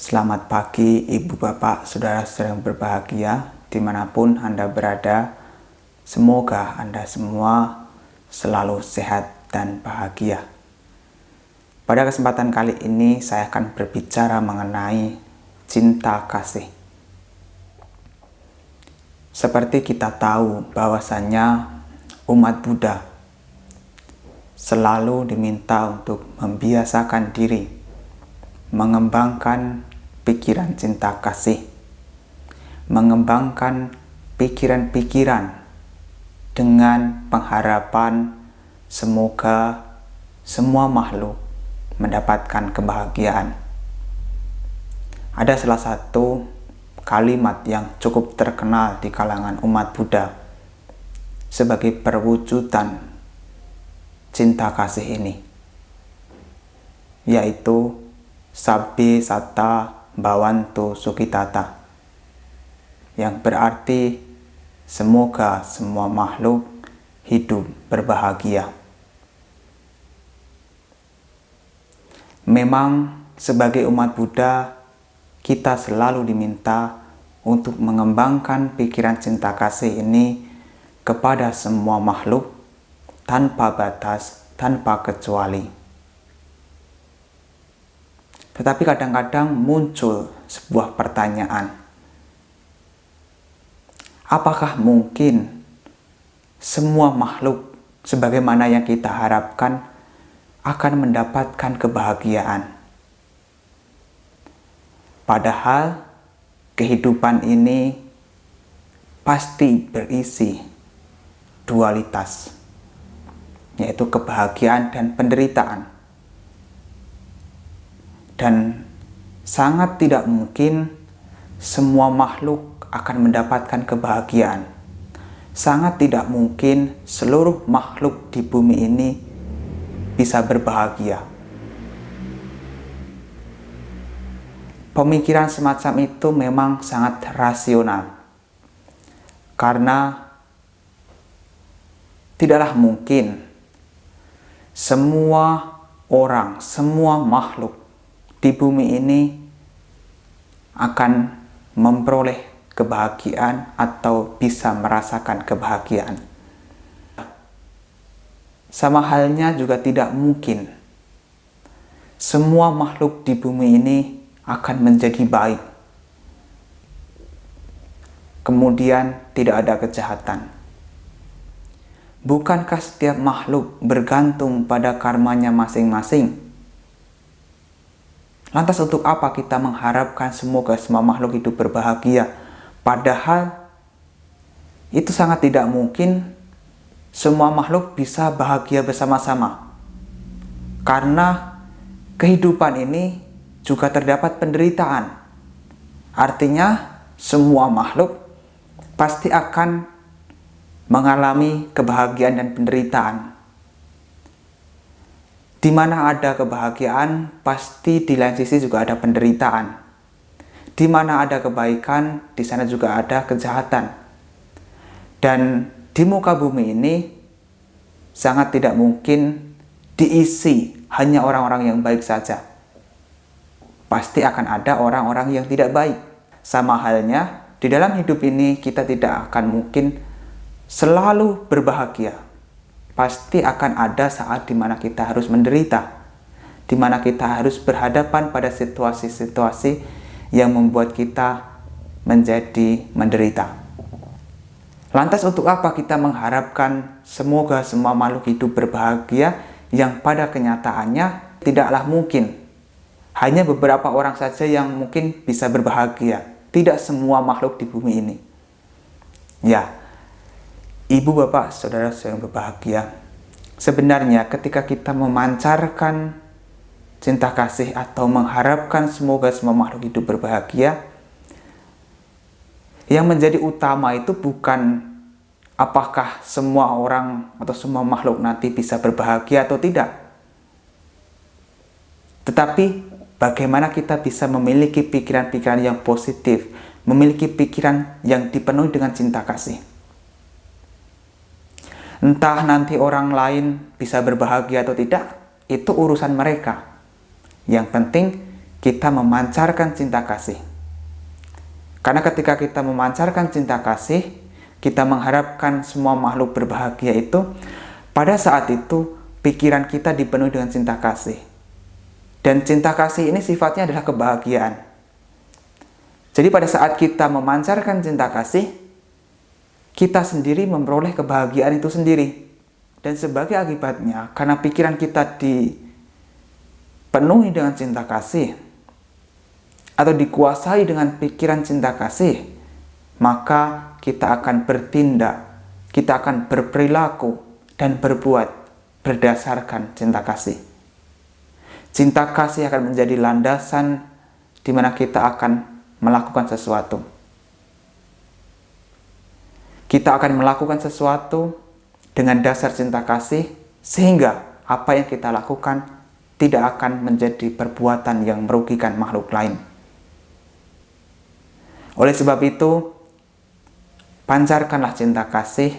Selamat pagi Ibu Bapak Saudara-saudara yang berbahagia dimanapun Anda berada. Semoga Anda semua selalu sehat dan bahagia. Pada kesempatan kali ini saya akan berbicara mengenai cinta kasih. Seperti kita tahu bahwasanya umat Buddha selalu diminta untuk membiasakan diri mengembangkan pikiran cinta kasih, mengembangkan pikiran-pikiran dengan pengharapan semoga semua makhluk mendapatkan kebahagiaan. Ada salah satu kalimat yang cukup terkenal di kalangan umat Buddha sebagai perwujudan cinta kasih ini, yaitu Sabbe Satta Bhavantu Sukhitata, yang berarti semoga semua makhluk hidup berbahagia. Memang sebagai umat Buddha kita selalu diminta untuk mengembangkan pikiran cinta kasih ini kepada semua makhluk tanpa batas, tanpa kecuali. Tetapi kadang-kadang muncul sebuah pertanyaan. Apakah mungkin semua makhluk sebagaimana yang kita harapkan akan mendapatkan kebahagiaan? Padahal kehidupan ini pasti berisi dualitas, yaitu kebahagiaan dan penderitaan. Dan sangat tidak mungkin semua makhluk akan mendapatkan kebahagiaan. Sangat tidak mungkin seluruh makhluk di bumi ini bisa berbahagia. Pemikiran semacam itu memang sangat rasional. Karena tidaklah mungkin semua orang, semua makhluk di bumi ini akan memperoleh kebahagiaan atau bisa merasakan kebahagiaan. Sama halnya juga tidak mungkin semua makhluk di bumi ini akan menjadi baik, kemudian tidak ada kejahatan. Bukankah setiap makhluk bergantung pada karmanya masing-masing? Lantas untuk apa kita mengharapkan semoga semua makhluk hidup berbahagia? Padahal itu sangat tidak mungkin semua makhluk bisa bahagia bersama-sama. Karena kehidupan ini juga terdapat penderitaan. Artinya semua makhluk pasti akan mengalami kebahagiaan dan penderitaan. Di mana ada kebahagiaan, pasti di lain sisi juga ada penderitaan. Di mana ada kebaikan, di sana juga ada kejahatan. Dan di muka bumi ini sangat tidak mungkin diisi hanya orang-orang yang baik saja. Pasti akan ada orang-orang yang tidak baik. Sama halnya, di dalam hidup ini kita tidak akan mungkin selalu berbahagia. Pasti akan ada saat di mana kita harus menderita, di mana kita harus berhadapan pada situasi-situasi yang membuat kita menjadi menderita. Lantas untuk apa kita mengharapkan semoga semua makhluk hidup berbahagia yang pada kenyataannya tidaklah mungkin. Hanya beberapa orang saja yang mungkin bisa berbahagia, tidak semua makhluk di bumi ini. Ya, Ibu, Bapak, Saudara yang berbahagia, sebenarnya ketika kita memancarkan cinta kasih atau mengharapkan semoga semua makhluk hidup berbahagia, yang menjadi utama itu bukan apakah semua orang atau semua makhluk nanti bisa berbahagia atau tidak. Tetapi bagaimana kita bisa memiliki pikiran-pikiran yang positif, memiliki pikiran yang dipenuhi dengan cinta kasih. Entah nanti orang lain bisa berbahagia atau tidak, itu urusan mereka. Yang penting kita memancarkan cinta kasih. Karena ketika kita memancarkan cinta kasih, kita mengharapkan semua makhluk berbahagia itu, pada saat itu pikiran kita dipenuhi dengan cinta kasih. Dan cinta kasih ini sifatnya adalah kebahagiaan. Jadi pada saat kita memancarkan cinta kasih, kita sendiri memperoleh kebahagiaan itu sendiri. Dan sebagai akibatnya, karena pikiran kita dipenuhi dengan cinta kasih, atau dikuasai dengan pikiran cinta kasih, maka kita akan bertindak, kita akan berperilaku dan berbuat berdasarkan cinta kasih. Cinta kasih akan menjadi landasan di mana kita akan melakukan sesuatu. Kita akan melakukan sesuatu dengan dasar cinta kasih, sehingga apa yang kita lakukan tidak akan menjadi perbuatan yang merugikan makhluk lain. Oleh sebab itu, pancarkanlah cinta kasih,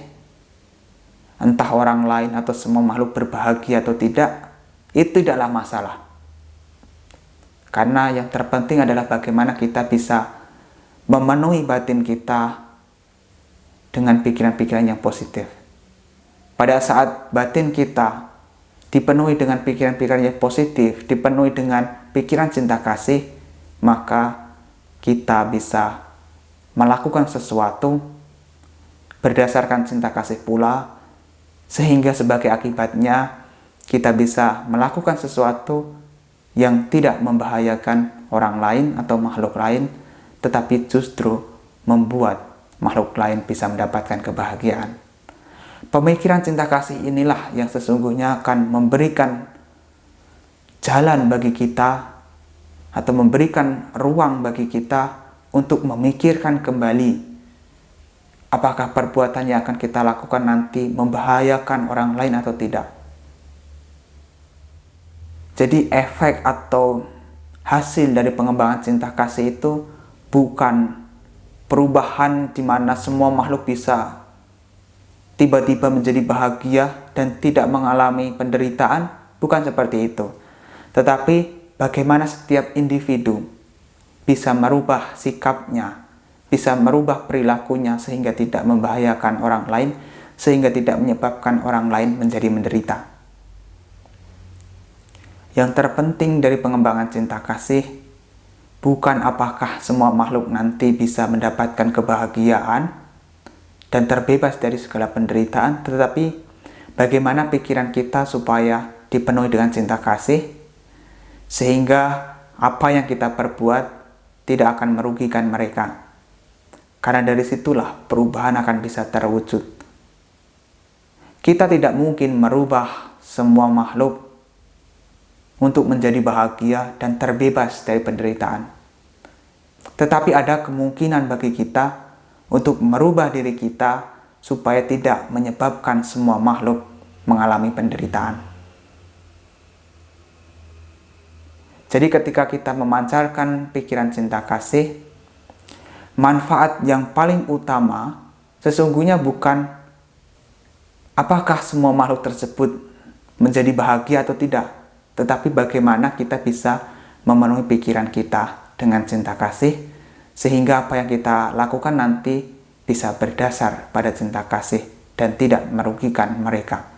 entah orang lain atau semua makhluk berbahagia atau tidak, itu tidaklah masalah. Karena yang terpenting adalah bagaimana kita bisa memenuhi batin kita dengan pikiran-pikiran yang positif. Pada saat batin kita dipenuhi dengan pikiran-pikiran yang positif, dipenuhi dengan pikiran cinta kasih, maka kita bisa melakukan sesuatu berdasarkan cinta kasih pula, sehingga sebagai akibatnya kita bisa melakukan sesuatu yang tidak membahayakan orang lain atau makhluk lain, tetapi justru membuat makhluk lain bisa mendapatkan kebahagiaan. Pemikiran cinta kasih inilah yang sesungguhnya akan memberikan jalan bagi kita atau memberikan ruang bagi kita untuk memikirkan kembali apakah perbuatan yang akan kita lakukan nanti membahayakan orang lain atau tidak. Jadi efek atau hasil dari pengembangan cinta kasih itu bukan perubahan di mana semua makhluk bisa tiba-tiba menjadi bahagia dan tidak mengalami penderitaan, bukan seperti itu. Tetapi bagaimana setiap individu bisa merubah sikapnya, bisa merubah perilakunya sehingga tidak membahayakan orang lain, sehingga tidak menyebabkan orang lain menjadi menderita. Yang terpenting dari pengembangan cinta kasih bukan apakah semua makhluk nanti bisa mendapatkan kebahagiaan dan terbebas dari segala penderitaan, tetapi bagaimana pikiran kita supaya dipenuhi dengan cinta kasih, sehingga apa yang kita perbuat tidak akan merugikan mereka. Karena dari situlah perubahan akan bisa terwujud. Kita tidak mungkin merubah semua makhluk untuk menjadi bahagia dan terbebas dari penderitaan. Tetapi ada kemungkinan bagi kita untuk merubah diri kita supaya tidak menyebabkan semua makhluk mengalami penderitaan. Jadi ketika kita memancarkan pikiran cinta kasih, manfaat yang paling utama sesungguhnya bukan apakah semua makhluk tersebut menjadi bahagia atau tidak, tetapi bagaimana kita bisa memenuhi pikiran kita dengan cinta kasih, sehingga apa yang kita lakukan nanti bisa berdasar pada cinta kasih dan tidak merugikan mereka.